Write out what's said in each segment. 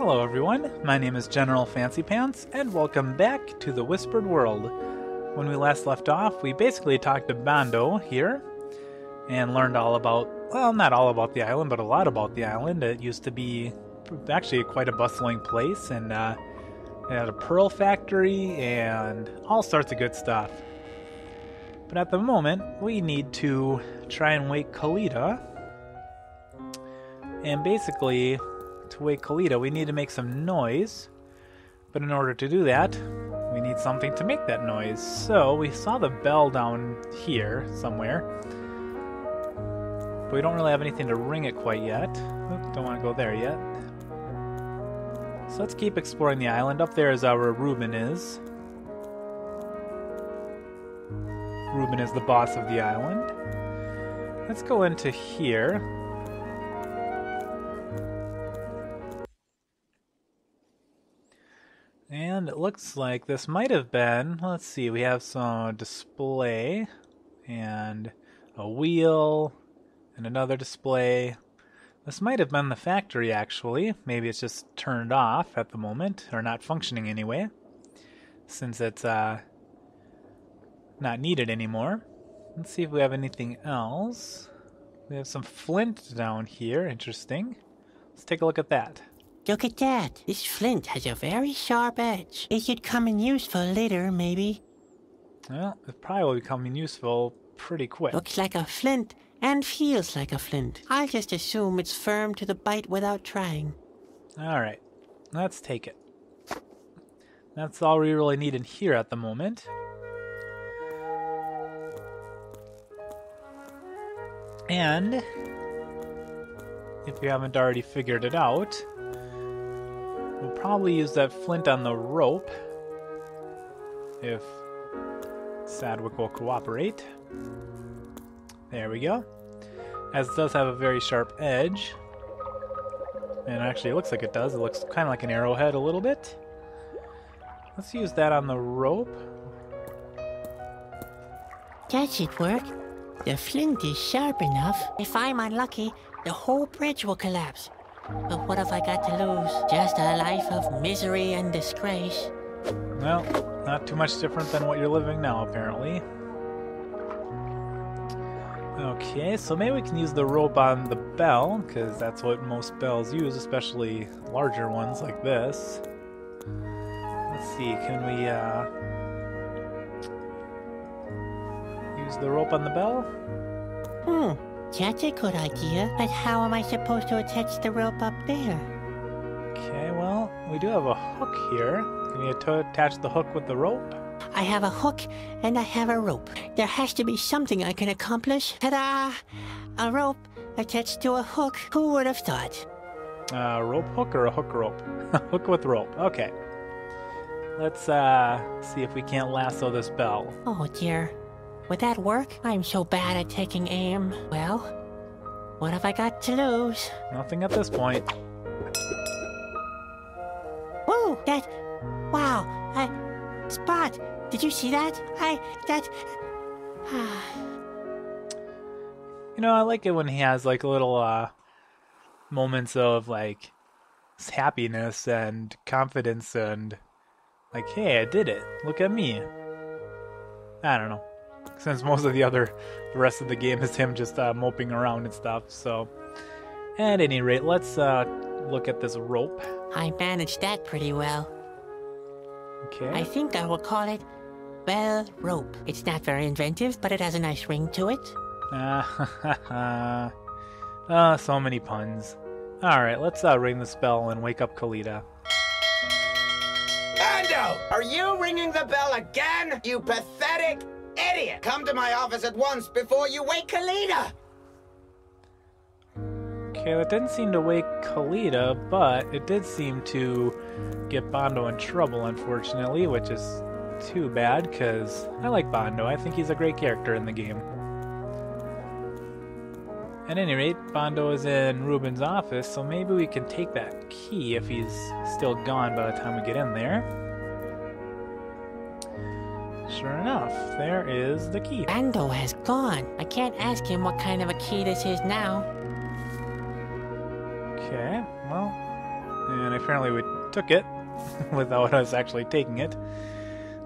Hello everyone, my name is General Fancy Pants, and welcome back to the Whispered World. When we last left off, we basically talked to Bando here, and learned all about, well, not all about the island, but a lot about the island. It used to be actually quite a bustling place, and it had a pearl factory, and all sorts of good stuff. But at the moment, we need to try and wake Khalida, and basically, to wake Khalida, we need to make some noise, but in order to do that, we need something to make that noise. So we saw the bell down here somewhere, but we don't really have anything to ring it quite yet. Oop, don't want to go there yet. So let's keep exploring the island. Up there is where Reuben is. Reuben is the boss of the island. Let's go into here. And it looks like this might have been, let's see, we have some display and a wheel and another display. This might have been the factory actually. Maybe it's just turned off at the moment, or not functioning anyway, since it's not needed anymore. Let's see if we have anything else. We have some flint down here, interesting. Let's take a look at that. Look at that. This flint has a very sharp edge. It could come in useful later, maybe. Well, it probably will become useful pretty quick. Looks like a flint and feels like a flint. I'll just assume it's firm to the bite without trying. Alright, let's take it. That's all we really need in here at the moment. And if you haven't already figured it out, we'll probably use that flint on the rope if Sadwick will cooperate. There we go. As it does have a very sharp edge. And actually it looks like it does. It looks kind of like an arrowhead a little bit. Let's use that on the rope. That should work. The flint is sharp enough. If I'm unlucky, the whole bridge will collapse. But what have I got to lose? Just a life of misery and disgrace. Well, not too much different than what you're living now, apparently. Okay, so maybe we can use the rope on the bell, because that's what most bells use, especially larger ones like this. Let's see, can we use the rope on the bell? That's a good idea. But how am I supposed to attach the rope up there? Okay, well, we do have a hook here. Can we attach the hook with the rope? I have a hook and I have a rope. There has to be something I can accomplish. Ta-da! A rope attached to a hook. Who would have thought? A rope hook or a hook rope? Hook with rope. Okay. Let's see if we can't lasso this bell. Oh dear. Would that work? I'm so bad at taking aim. Well, what have I got to lose? Nothing at this point. Whoa! Wow! Spot! Did you see that? You know, I like it when he has like little moments of like happiness and confidence and like, hey, I did it. Look at me. I don't know. Since most of the rest of the game is him just moping around and stuff, so. At any rate, let's look at this rope. I managed that pretty well. Okay. I think I will call it Bell Rope. It's not very inventive, but it has a nice ring to it. So many puns. Alright, let's ring this bell and wake up Khalida. Bando! Are you ringing the bell again? You pathetic idiot! Come to my office at once before you wake Khalida! Okay, that didn't seem to wake Khalida, but it did seem to get Bando in trouble, unfortunately, which is too bad, because I like Bando. I think he's a great character in the game. At any rate, Bando is in Reuben's office, so maybe we can take that key if he's still gone by the time we get in there. Sure enough, there is the key. Bando has gone. I can't ask him what kind of a key this is now. Okay, well, and I apparently we took it without us actually taking it.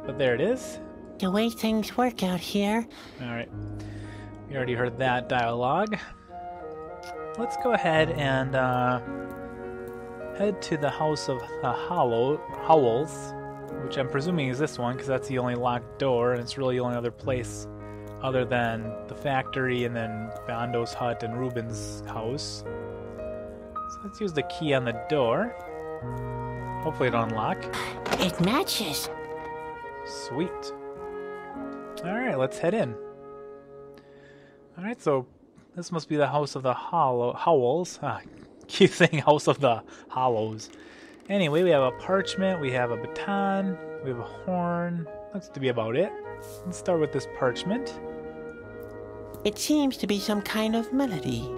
But there it is. The way things work out here. Alright. We already heard that dialogue. Let's go ahead and head to the House of the Howls, which I'm presuming is this one because that's the only locked door, and it's really the only other place other than the factory and then Bando's hut and Ruben's house. So let's use the key on the door. Hopefully it'll unlock. It matches. Sweet. Alright, let's head in. Alright, so this must be the House of the Howls. Keep saying House of the Hollows. Anyway, we have a parchment, we have a baton, we have a horn. Looks to be about it. Let's start with this parchment. It seems to be some kind of melody.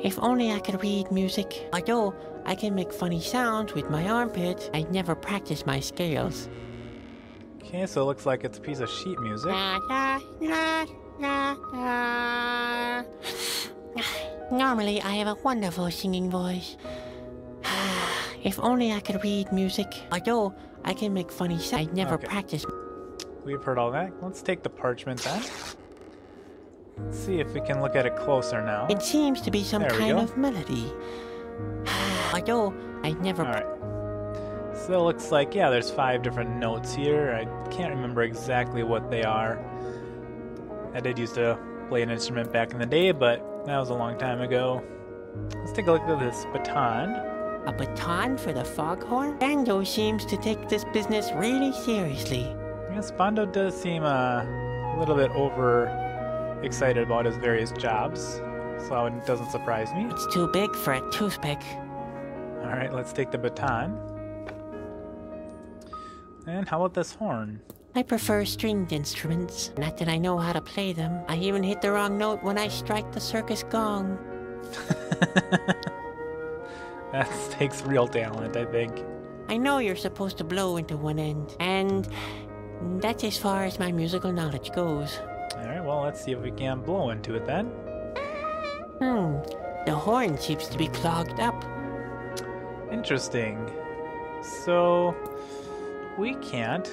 If only I could read music. Although I can make funny sounds with my armpit, I never practice my scales. Okay, so it looks like it's a piece of sheet music. Normally, I have a wonderful singing voice. If only I could read music. Although I can make funny sounds, I never practice. We've heard all that. Let's take the parchment then. Let's see if we can look at it closer now. It seems to be some kind of melody. Although I never. Alright. So it looks like, yeah, there's 5 different notes here. I can't remember exactly what they are. I did used to play an instrument back in the day, but that was a long time ago. Let's take a look at this baton. A baton for the foghorn? Bando seems to take this business really seriously. Yes, Bando does seem a little bit over excited about his various jobs, so it doesn't surprise me. It's too big for a toothpick. Alright, let's take the baton. And how about this horn? I prefer stringed instruments. Not that I know how to play them. I even hit the wrong note when I strike the circus gong. That takes real talent, I think. I know you're supposed to blow into one end, and that's as far as my musical knowledge goes. Alright, well, let's see if we can blow into it then. The horn seems to be clogged up. Interesting. So, we can't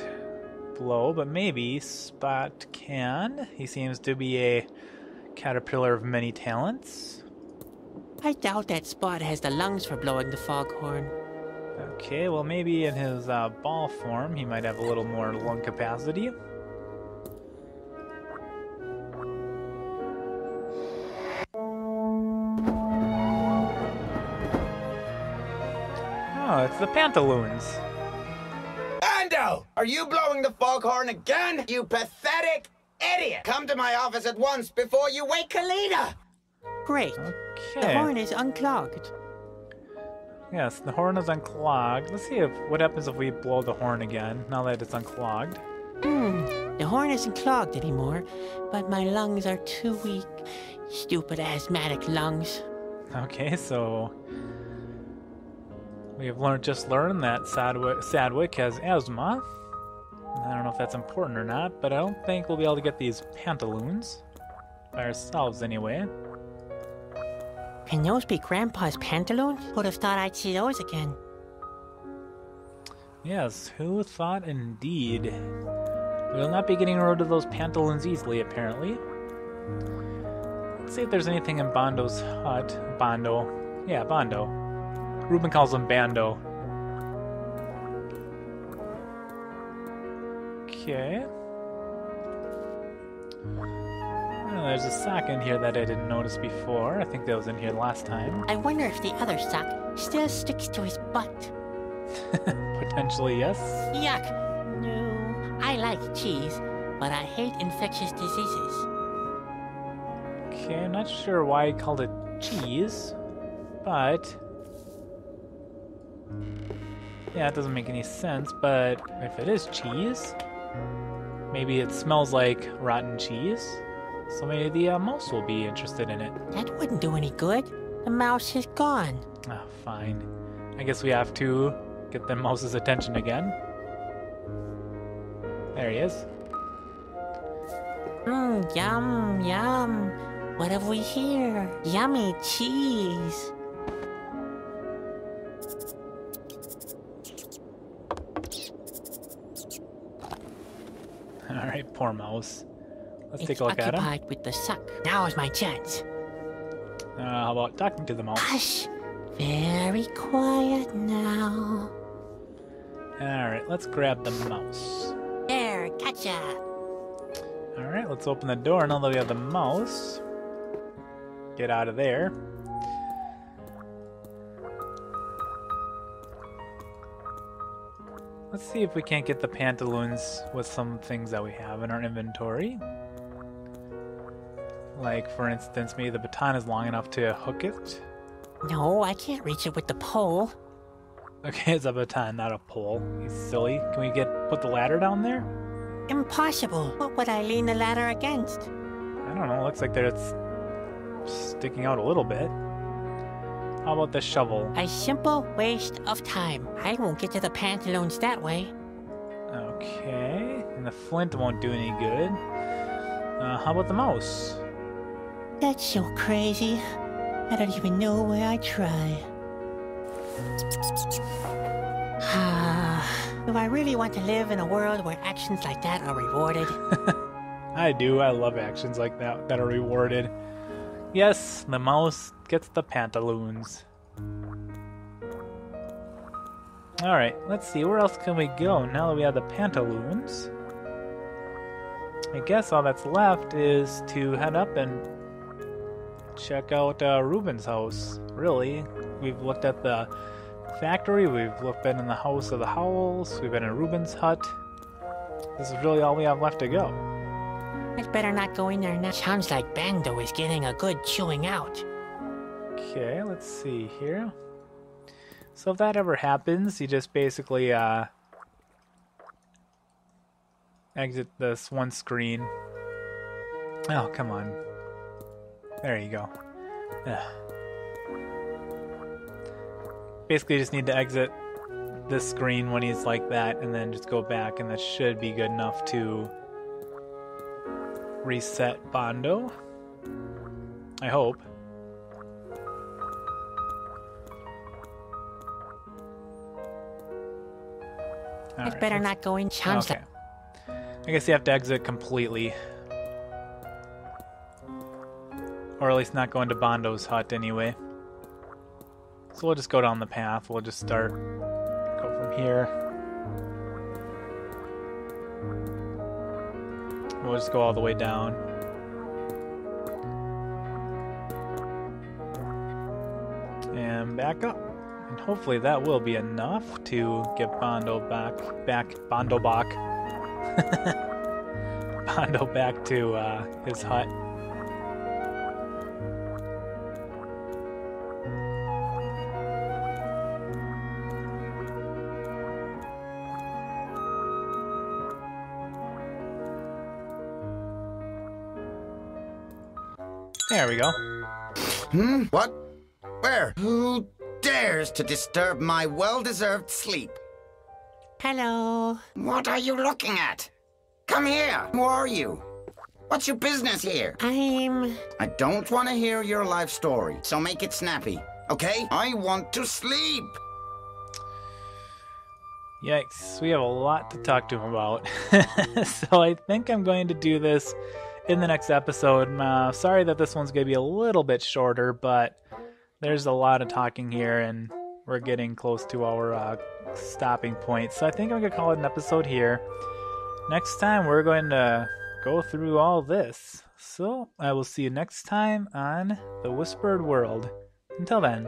blow, but maybe Spot can. He seems to be a caterpillar of many talents. I doubt that Spot has the lungs for blowing the foghorn. Okay, well maybe in his ball form he might have a little more lung capacity. Oh, it's the Pantaloons. Bando! Are you blowing the foghorn again? You pathetic idiot! Come to my office at once before you wake Kalina! Great. Okay. The horn is unclogged. Yes, the horn is unclogged. Let's see what happens if we blow the horn again, now that it's unclogged. The horn isn't clogged anymore, but my lungs are too weak. Stupid asthmatic lungs. Okay, so we have just learned that Sadwick has asthma. I don't know if that's important or not, but I don't think we'll be able to get these pantaloons by ourselves anyway. Can those be Grandpa's pantaloons? Would have thought I'd see those again. Yes, who thought indeed. We will not be getting rid of those pantaloons easily, apparently. Let's see if there's anything in Bando's hut. Bando. Yeah, Bando. Ruben calls him Bando. Okay. Oh, there's a sock in here that I didn't notice before. I think that was in here last time. I wonder if the other sock still sticks to his butt. Potentially, yes. Yuck. No. I like cheese, but I hate infectious diseases. Okay, I'm not sure why he called it cheese, but yeah, it doesn't make any sense, but if it is cheese, maybe it smells like rotten cheese, so maybe the mouse will be interested in it. That wouldn't do any good. The mouse is gone. Ah, fine. I guess we have to get the mouse's attention again. There he is. Yum, yum. What have we here? Yummy cheese. Alright, poor mouse. Let's It's take a look at him. occupied with the suck. Now is my chance. How about talking to the mouse? Hush. Very quiet now. Alright, let's grab the mouse. There, gotcha. Alright, let's open the door now that we have the mouse. Get out of there. Let's see if we can't get the pantaloons with some things that we have in our inventory. Like, for instance, maybe the baton is long enough to hook it. No, I can't reach it with the pole. Okay, it's a baton, not a pole. You silly. Can we put the ladder down there? Impossible. What would I lean the ladder against? I don't know. Looks like it's sticking out a little bit. How about the shovel? A simple waste of time. I won't get to the pantaloons that way. Okay. And the flint won't do any good. How about the mouse? That's so crazy. I don't even know where I try. Do I really want to live in a world where actions like that are rewarded? I do. I love actions like that are rewarded. Yes, the mouse gets the pantaloons. Alright, let's see. Where else can we go now that we have the pantaloons? I guess all that's left is to head up and check out Ruben's house. Really, we've looked at the factory, we've been in the house of the Howls, we've been in Ruben's hut. This is really all we have left to go. I'd better not go in there now. Sounds like Bando is getting a good chewing out. Okay, let's see here. So if that ever happens, you just basically exit this one screen. Oh, come on. There you go. Ugh. Basically, you just need to exit this screen when he's like that, and then just go back, and that should be good enough to reset Bando. I hope. I'd better not go in. Sounds Okay. I guess you have to exit completely. Or at least not go into Bando's hut anyway. So we'll just go down the path. We'll just go from here. We'll just go all the way down. And back up. And hopefully that will be enough to get Bando back Bando back to his hut. There we go. What? Where? Who dares to disturb my well-deserved sleep? Hello. What are you looking at? Come here. Who are you? What's your business here? I don't want to hear your life story, so make it snappy, okay? I want to sleep. Yikes, we have a lot to talk to him about. So I think I'm going to do this in the next episode. Sorry that this one's going to be a little bit shorter, but there's a lot of talking here, and we're getting close to our stopping point. So I think I'm going to call it an episode here. Next time, we're going to go through all this. So I will see you next time on The Whispered World. Until then.